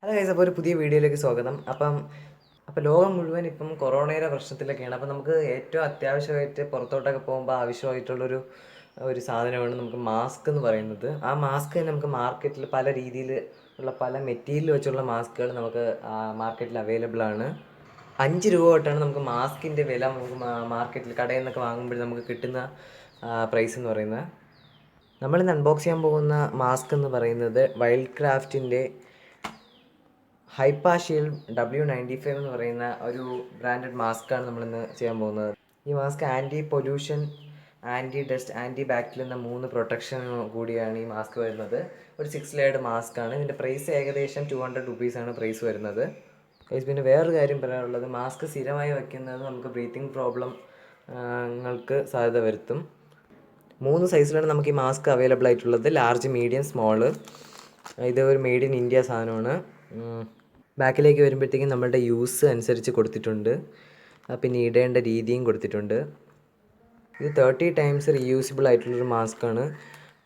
Hello guys, അപ്പോൾ ഒരു പുതിയ വീഡിയോയിലേക്ക് സ്വാഗതം. അപ്പോൾ ലോകം മുഴുവൻ ഇപ്പം കൊറോണയുടെ പ്രശ്നത്തിലൊക്കെയാണ്. അപ്പോൾ നമുക്ക് ഏറ്റവും അത്യാവശ്യമായിട്ട് പുറത്തോട്ടൊക്കെ പോകുമ്പോൾ ആവശ്യമായിട്ടുള്ളൊരു ഒരു സാധനമാണ് നമുക്ക് മാസ്ക് എന്ന് പറയുന്നത്. ആ മാസ്ക് തന്നെ നമുക്ക് മാർക്കറ്റിൽ പല രീതിയിൽ ഉള്ള പല മെറ്റീരിയൽ വെച്ചുള്ള മാസ്കുകൾ നമുക്ക് മാർക്കറ്റിൽ അവൈലബിൾ ആണ്. 5 രൂപ തൊട്ടാണ് നമുക്ക് മാസ്കിൻ്റെ വില നമുക്ക് മാർക്കറ്റിൽ കടയിൽ നിന്നൊക്കെ വാങ്ങുമ്പോൾ നമുക്ക് കിട്ടുന്ന പ്രൈസ് എന്ന് പറയുന്നത്. നമ്മളിന്ന് അൺബോക്സ് ചെയ്യാൻ പോകുന്ന മാസ്ക് എന്ന് പറയുന്നത് വൈൽഡ് ക്രാഫ്റ്റിൻ്റെ Hypashield W95 എന്ന് പറയുന്ന ഒരു ബ്രാൻഡഡ് മാസ്കാണ് നമ്മളിന്ന് ചെയ്യാൻ പോകുന്നത്. ഈ mask anti pollution, anti dust, anti bacteria എന്ന 3 പ്രൊട്ടക്ഷൻ കൂടിയാണ് ഈ മാസ്ക് വരുന്നത്. ഒരു 6 ലെയർഡ് മാസ്ക് ആണ്. ഇതിൻ്റെ പ്രൈസ് ഏകദേശം 200 റുപ്പീസാണ് പ്രൈസ് വരുന്നത്. പിന്നെ വേറൊരു കാര്യം പറയാനുള്ളത്, മാസ്ക് സ്ഥിരമായി വയ്ക്കുന്നത് നമുക്ക് ബ്രീത്തിങ് പ്രോബ്ലങ്ങൾക്ക് സാധ്യത വരുത്തും. 3 സൈസിലാണ് നമുക്ക് ഈ മാസ്ക് അവൈലബിൾ ആയിട്ടുള്ളത്: ലാർജ്, മീഡിയം, സ്മോള്. ഇത് ഒരു മെയ്ഡ് ഇൻ ഇന്ത്യ സാധനമാണ്. ബാക്കിലേക്ക് വരുമ്പോഴത്തേക്കും നമ്മളുടെ യൂസ് അനുസരിച്ച് കൊടുത്തിട്ടുണ്ട്, പിന്നെ ഇടേണ്ട രീതിയും കൊടുത്തിട്ടുണ്ട്. ഇത് 30 ടൈംസ് റീയൂസിബിൾ ആയിട്ടുള്ളൊരു മാസ്കാണ്.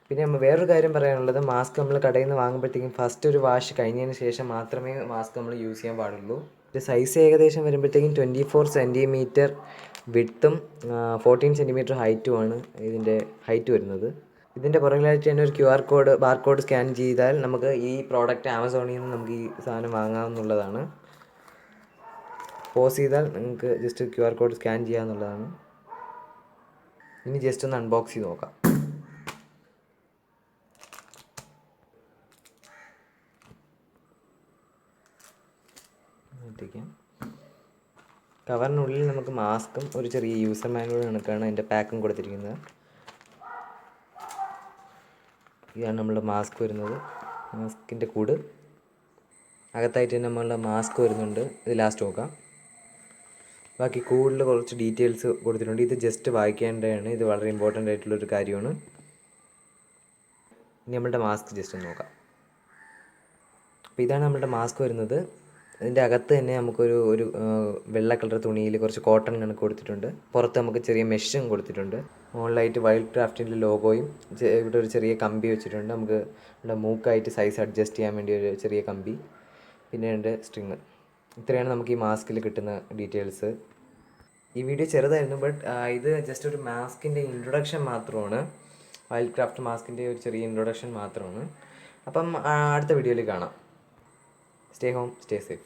പിന്നെ വേറൊരു കാര്യം പറയാനുള്ളത്, മാസ്ക് നമ്മൾ കടയിൽ നിന്ന് വാങ്ങുമ്പോഴത്തേക്കും ഫസ്റ്റ് ഒരു വാഷ് കഴിഞ്ഞതിന് ശേഷം മാത്രമേ മാസ്ക് നമ്മൾ യൂസ് ചെയ്യാൻ പാടുള്ളൂ. ഇത് സൈസ് ഏകദേശം വരുമ്പോഴത്തേക്കും 24 സെൻറ്റിമീറ്റർ വിഡ്ത്തും 14 സെൻറ്റിമീറ്റർ ഹൈറ്റുമാണ് ഇതിൻ്റെ ഹൈറ്റ് വരുന്നത്. ഇതിൻ്റെ പുറകിലായിട്ട് തന്നെ ഒരു ബാർകോഡ് സ്കാൻ ചെയ്താൽ നമുക്ക് ഈ പ്രോഡക്റ്റ് ആമസോണിൽ നിന്ന് നമുക്ക് ഈ സാധനം വാങ്ങാവുന്നതാണ്. പോസ് ചെയ്താൽ നിങ്ങൾക്ക് ജസ്റ്റ് QR കോഡ് സ്കാൻ ചെയ്യാവുന്നതാണ്. ഇനി ജസ്റ്റ് ഒന്ന് അൺബോക്സ് ചെയ്ത് നോക്കാം. കവറിനുള്ളിൽ നമുക്ക് മാസ്കും ഒരു ചെറിയ യൂസർ മാനുവൽ കണക്കാണ് അതിൻ്റെ പാക്കും കൊടുത്തിരിക്കുന്നത്. ഇതാണ് നമ്മളുടെ മാസ്ക് വരുന്നത്. മാസ്കിൻ്റെ കൂട് അകത്തായിട്ട് തന്നെ നമ്മളുടെ മാസ്ക് വരുന്നുണ്ട്. ഇത് ലാസ്റ്റ് നോക്കാം. ബാക്കി കൂടുതൽ കുറച്ച് ഡീറ്റെയിൽസ് കൊടുത്തിട്ടുണ്ട്. ഇത് ജസ്റ്റ് വായിക്കേണ്ടതാണ്. ഇത് വളരെ ഇമ്പോർട്ടൻ്റ് ആയിട്ടുള്ളൊരു കാര്യമാണ്. ഇനി നമ്മളുടെ മാസ്ക് ജസ്റ്റ് ഒന്ന് നോക്കാം. അപ്പോൾ ഇതാണ് നമ്മളുടെ മാസ്ക് വരുന്നത്. ഇതിൻ്റെ അകത്ത് തന്നെ നമുക്കൊരു വെള്ള കളർ തുണിയിൽ കുറച്ച് കോട്ടൺ കണക്ക് കൊടുത്തിട്ടുണ്ട്. പുറത്ത് നമുക്ക് ചെറിയ മെഷും കൊടുത്തിട്ടുണ്ട്. മുകളിലായിട്ട് വൈൽഡ് ക്രാഫ്റ്റിൻ്റെ ലോഗോയും ഇവിടെ ഒരു ചെറിയ കമ്പി വെച്ചിട്ടുണ്ട്. നമുക്ക് ഇവിടെ മൂക്കായിട്ട് സൈസ് അഡ്ജസ്റ്റ് ചെയ്യാൻ വേണ്ടി ഒരു ചെറിയ കമ്പി, പിന്നെ ഉണ്ട് സ്ട്രിങ്. ഇത്രയാണ് നമുക്ക് ഈ മാസ്കിൽ കിട്ടുന്ന ഡീറ്റെയിൽസ്. ഈ വീഡിയോ ചെറുതായിരുന്നു, ബട്ട് ഇത് ജസ്റ്റ് ഒരു മാസ്കിൻ്റെ ഇൻട്രൊഡക്ഷൻ മാത്രമാണ്. വൈൽഡ് ക്രാഫ്റ്റ് മാസ്കിൻ്റെ ഒരു ചെറിയ ഇൻട്രൊഡക്ഷൻ മാത്രമാണ്. അപ്പം അടുത്ത വീഡിയോയിൽ കാണാം. Stay home, stay safe.